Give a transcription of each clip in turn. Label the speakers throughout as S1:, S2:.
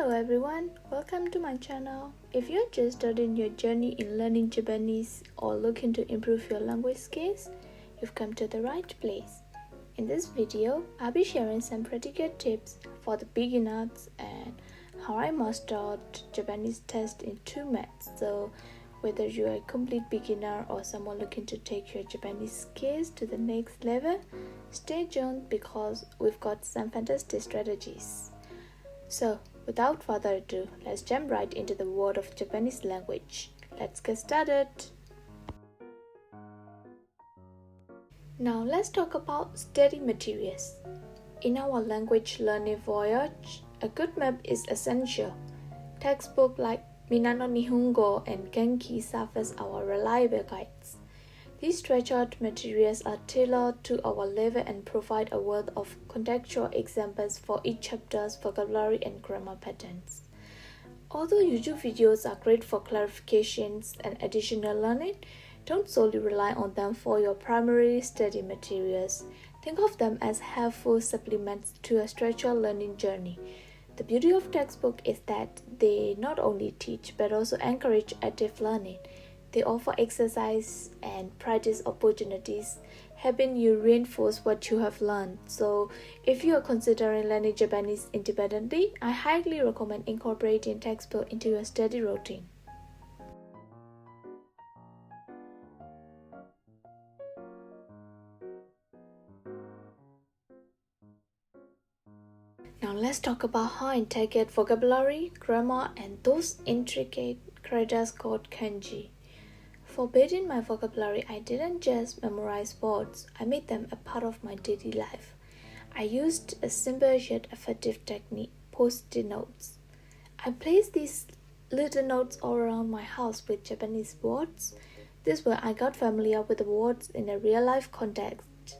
S1: Hello everyone, welcome to my channel. If you're just starting your journey in learning Japanese or looking to improve your language skills, you've come to the right place. In this video, I'll be sharing some pretty good tips for the beginners and how I mastered Japanese test in 2 minutes. So whether you're a complete beginner or someone looking to take your Japanese skills to the next level, stay tuned because we've got some fantastic strategies. So, without further ado, let's jump right into the world of Japanese language. Let's get started. Now let's talk about study materials. In our language learning voyage, a good map is essential. Textbooks like Minano Nihongo and Genki serve as our reliable guides. These stretched materials are tailored to our level and provide a wealth of contextual examples for each chapter's vocabulary and grammar patterns. Although YouTube videos are great for clarifications and additional learning, don't solely rely on them for your primary study materials. Think of them as helpful supplements to a structured learning journey. The beauty of textbooks is that they not only teach but also encourage active learning. They offer exercise and practice opportunities, helping you reinforce what you have learned. So, if you are considering learning Japanese independently, I highly recommend incorporating textbook into your study routine. Now let's talk about how to integrate vocabulary, grammar, and those intricate characters called kanji. For building my vocabulary, I didn't just memorize words, I made them a part of my daily life. I used a simple yet effective technique, post-it notes. I placed these little notes all around my house with Japanese words. This way I got familiar with the words in a real-life context.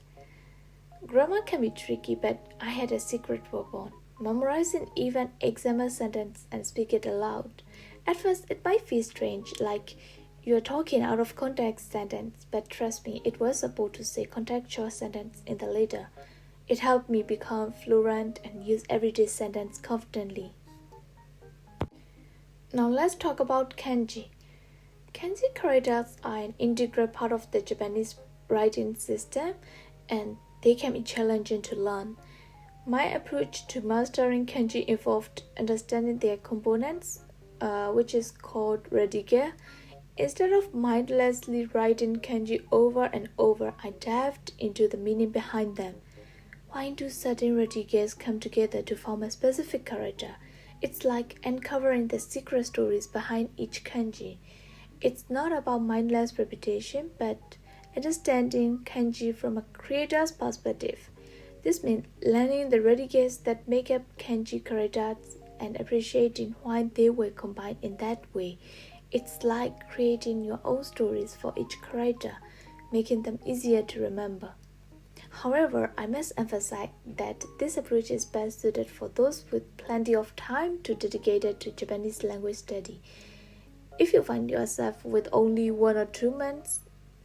S1: Grammar can be tricky, but I had a secret weapon: memorizing even exam sentence and speak it aloud. At first, it might feel strange, like you're talking out of context sentence, but trust me, it was supposed to say contextual sentence in the letter. It helped me become fluent and use everyday sentence confidently. Now let's talk about kanji. Kanji characters are an integral part of the Japanese writing system, and they can be challenging to learn. My approach to mastering kanji involved understanding their components, which is called redige. Instead of mindlessly writing kanji over and over, I dived into the meaning behind them. Why do certain rediges come together to form a specific character? It's like uncovering the secret stories behind each kanji. It's not about mindless repetition, but understanding kanji from a creator's perspective. This means learning the rediges that make up kanji characters and appreciating why they were combined in that way. It's like creating your own stories for each character, making them easier to remember. However, I must emphasize that this approach is best suited for those with plenty of time to dedicate it to Japanese language study. If you find yourself with only 1 or 2 months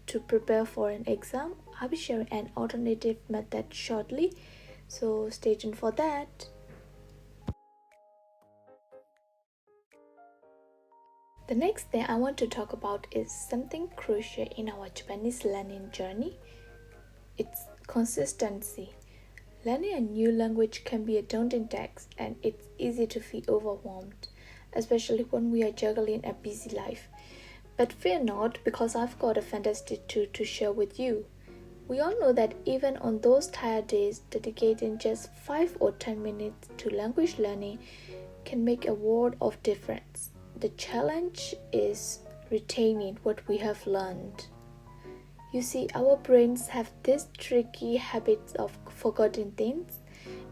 S1: to prepare for an exam, I'll be sharing an alternative method shortly, so stay tuned for that. The next thing I want to talk about is something crucial in our Japanese learning journey. It's consistency. Learning a new language can be a daunting task, and it's easy to feel overwhelmed, especially when we are juggling a busy life. But fear not, because I've got a fantastic tool to share with you. We all know that even on those tired days, dedicating just 5 or 10 minutes to language learning can make a world of difference. The challenge is retaining what we have learned. You see, our brains have this tricky habit of forgetting things,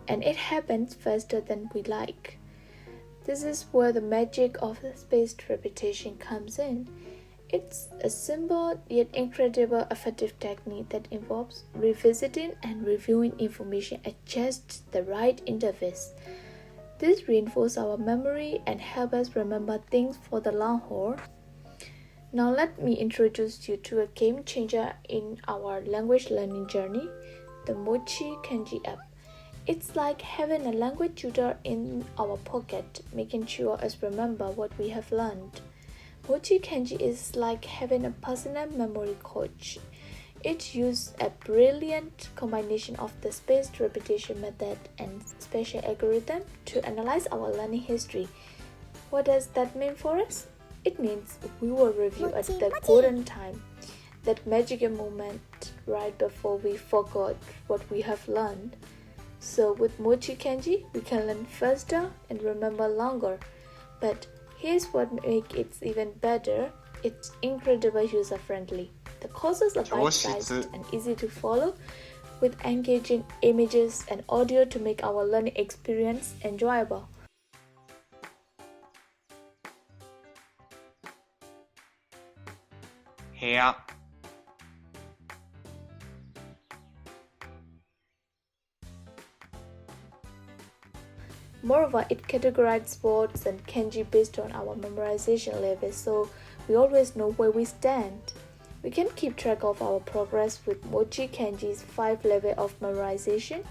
S1: and it happens faster than we like. This is where the magic of spaced repetition comes in. It's a simple yet incredibly effective technique that involves revisiting and reviewing information at just the right intervals. This reinforces our memory and helps us remember things for the long haul. Now let me introduce you to a game changer in our language learning journey, the MochiKanji App. It's like having a language tutor in our pocket, making sure us remember what we have learned. MochiKanji is like having a personal memory coach. It uses a brilliant combination of the spaced repetition method and spatial algorithm to analyze our learning history. What does that mean for us? It means we will review at the golden time, that magical moment right before we forgot what we have learned. So with MochiKanji, we can learn faster and remember longer. But here's what makes it even better. It's incredibly user-friendly. The courses are bite-sized and easy to follow, with engaging images and audio to make our learning experience enjoyable.
S2: Here.
S1: Moreover, it categorizes words and kanji based on our memorization level, so we always know where we stand. We can keep track of our progress with MochiKanji's 5 levels of memorization,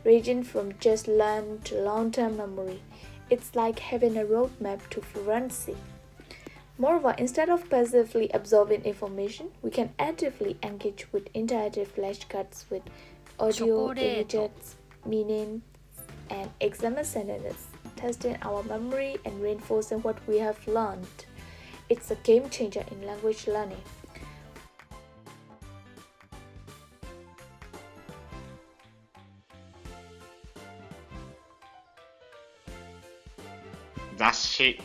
S1: ranging from just learn to long-term memory. It's like having a roadmap to fluency. Moreover, instead of passively absorbing information, we can actively engage with interactive flashcards with audio, images, meaning, and examine sentences, testing our memory and reinforcing what we have learned. It's a game changer in language learning.
S2: That's it.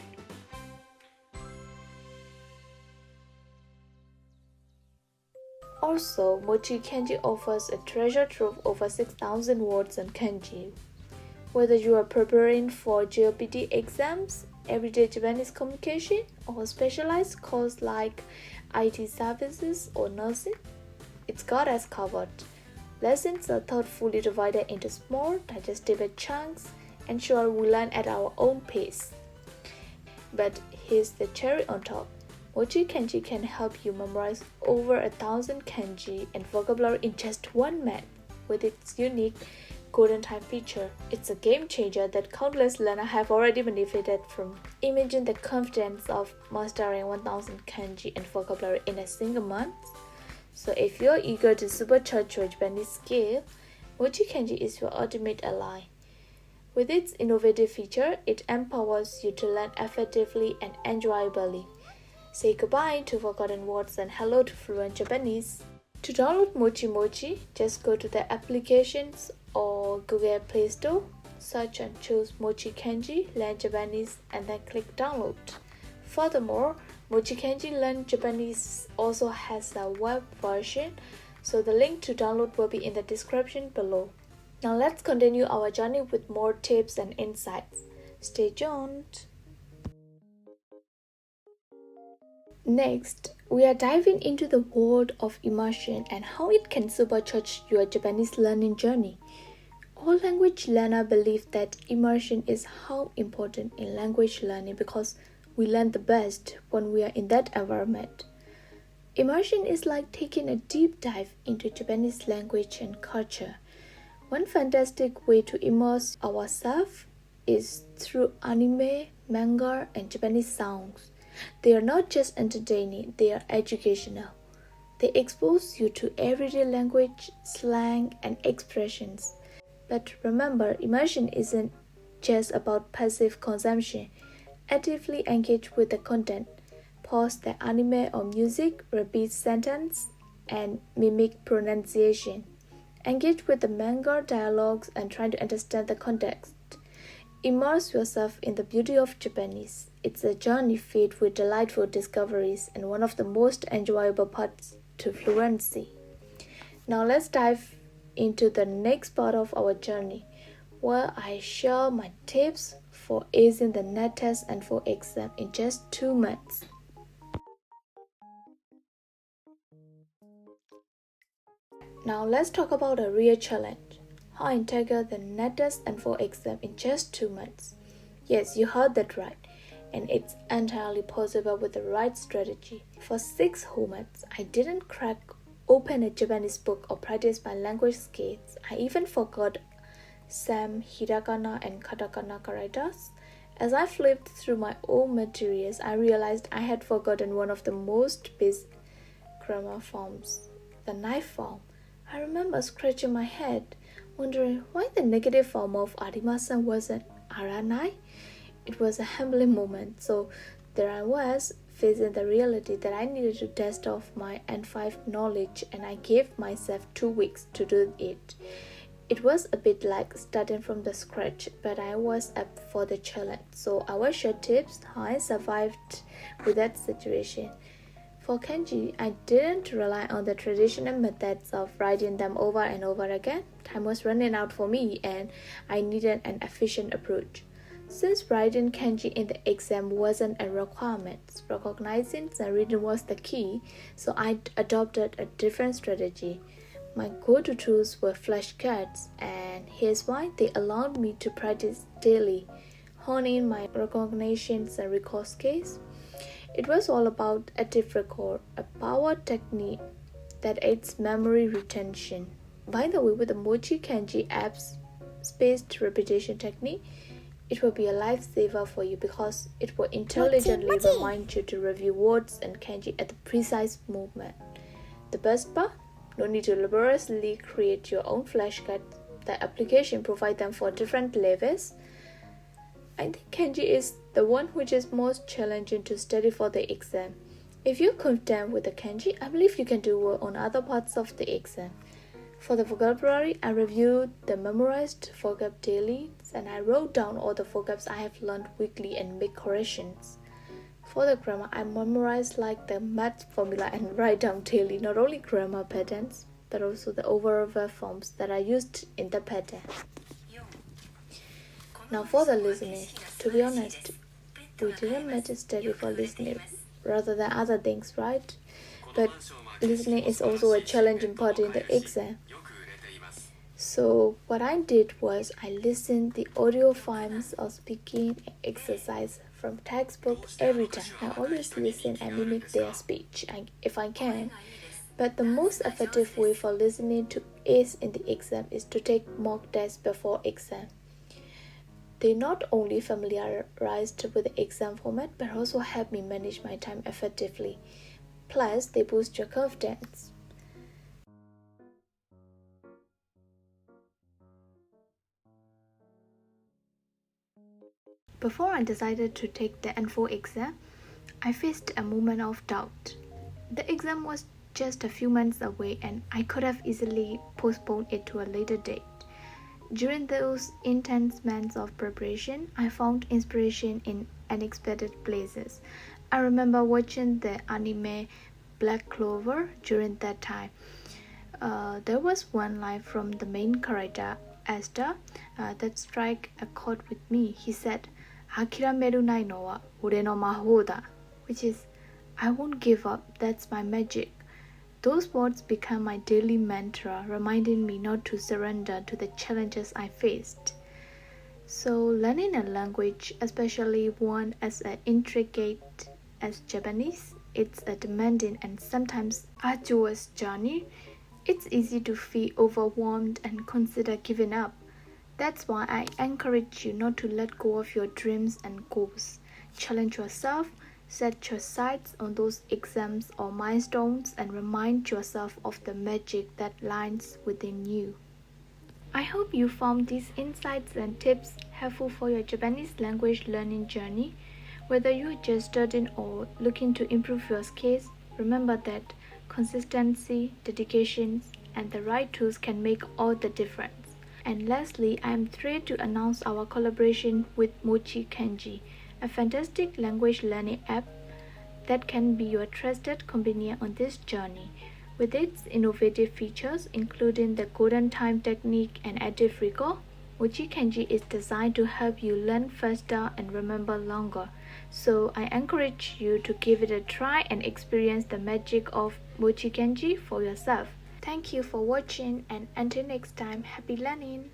S1: Also, MochiKanji offers a treasure trove of over 6,000 words on kanji. Whether you are preparing for JLPT exams, everyday Japanese communication, or specialized courses like IT services or nursing, it's got us covered. Lessons are thoughtfully divided into small, digestible chunks, ensure we learn at our own pace. But here's the cherry on top. MochiKanji can help you memorize over 1,000 kanji and vocabulary in just 1 month. With its unique golden time feature, it's a game changer that countless learners have already benefited from. Imagine the confidence of mastering 1,000 kanji and vocabulary in a single month. So if you're eager to supercharge your Japanese skill, MochiKanji is your ultimate ally. With its innovative feature, it empowers you to learn effectively and enjoyably. Say goodbye to forgotten words and hello to fluent Japanese. To download Mochi, just go to the applications or Google Play Store, search and choose MochiKanji Learn Japanese and then click download. Furthermore, MochiKanji Learn Japanese also has a web version, so the link to download will be in the description below. Now let's continue our journey with more tips and insights. Stay tuned. Next, we are diving into the world of immersion and how it can supercharge your Japanese learning journey. All language learners believe that immersion is how important in language learning because we learn the best when we are in that environment. Immersion is like taking a deep dive into Japanese language and culture. One fantastic way to immerse ourselves is through anime, manga, and Japanese songs. They are not just entertaining, they are educational. They expose you to everyday language, slang, and expressions. But remember, immersion isn't just about passive consumption. Actively engage with the content. Pause the anime or music, repeat sentence, and mimic pronunciation. Engage with the manga dialogues and try to understand the context. Immerse yourself in the beauty of Japanese. It's a journey filled with delightful discoveries and one of the most enjoyable parts to fluency. Now let's dive into the next part of our journey, where I share my tips for acing the Nat Test N4 exam in just 2 months. Now let's talk about a real challenge. How I tackled the Nat Test N4 exam in just 2 months. Yes, you heard that right. And it's entirely possible with the right strategy. For 6 whole months, I didn't crack open a Japanese book or practice my language skills. I even forgot some hiragana and katakana characters. As I flipped through my own materials, I realized I had forgotten one of the most basic grammar forms, the knife form. I remember scratching my head, wondering why the negative form of arimasen wasn't aranai. It was a humbling moment, so there I was, facing the reality that I needed to test off my N5 knowledge, and I gave myself 2 weeks to do it. It was a bit like starting from the scratch, but I was up for the challenge, so I will share tips how I survived with that situation. For kanji, I didn't rely on the traditional methods of writing them over and over again. Time was running out for me, and I needed an efficient approach. Since writing kanji in the exam wasn't a requirement, recognizing the reading was the key, so I adopted a different strategy. My go-to tools were flashcards, and here's why: they allowed me to practice daily, honing my recognitions and recall skills. It was all about active recall, a power technique that aids memory retention. By the way, with the MochiKanji App's spaced repetition technique, it will be a lifesaver for you because it will intelligently remind you to review words and kanji at the precise moment. The best part? No need to laboriously create your own flashcards. The application provides them for different levels. I think kanji is the one which is most challenging to study for the exam. If you're confident with the kanji, I believe you can do well on other parts of the exam. For the vocabulary, I reviewed the memorized vocab daily, and I wrote down all the vocabs I have learned weekly and make corrections. For the grammar, I memorized like the math formula and write down daily not only grammar patterns, but also the overall verb forms that are used in the pattern. Now for the listening, to be honest, we didn't meant to study for listening rather than other things, right? But listening is also a challenging part in the exam. So what I did was I listened the audio files of speaking exercise from textbook every time. I always listen and mimic their speech if I can. But the most effective way for listening to ace in the exam is to take mock tests before exam. They not only familiarized with the exam format but also help me manage my time effectively. Plus, they boost your confidence. Before I decided to take the N4 exam, I faced a moment of doubt. The exam was just a few months away and I could have easily postponed it to a later date. During those intense months of preparation, I found inspiration in unexpected places. I remember watching the anime Black Clover during that time. There was one line from the main character, Esther, that struck a chord with me. He said, "Akirameru nai no wa ore no mahou da," which is, "I won't give up, that's my magic." Those words became my daily mantra, reminding me not to surrender to the challenges I faced. So, learning a language, especially one as intricate as Japanese, it's a demanding and sometimes arduous journey. It's easy to feel overwhelmed and consider giving up. That's why I encourage you not to let go of your dreams and goals. Challenge yourself, set your sights on those exams or milestones, and remind yourself of the magic that lies within you. I hope you found these insights and tips helpful for your Japanese language learning journey. Whether you're just studying or looking to improve your skills, remember that consistency, dedication, and the right tools can make all the difference. And lastly, I am thrilled to announce our collaboration with MochiKanji, a fantastic language learning app that can be your trusted companion on this journey. With its innovative features, including the golden time technique and active recall, MochiKanji is designed to help you learn faster and remember longer. So I encourage you to give it a try and experience the magic of MochiKanji for yourself. Thank you for watching, and until next time, happy learning!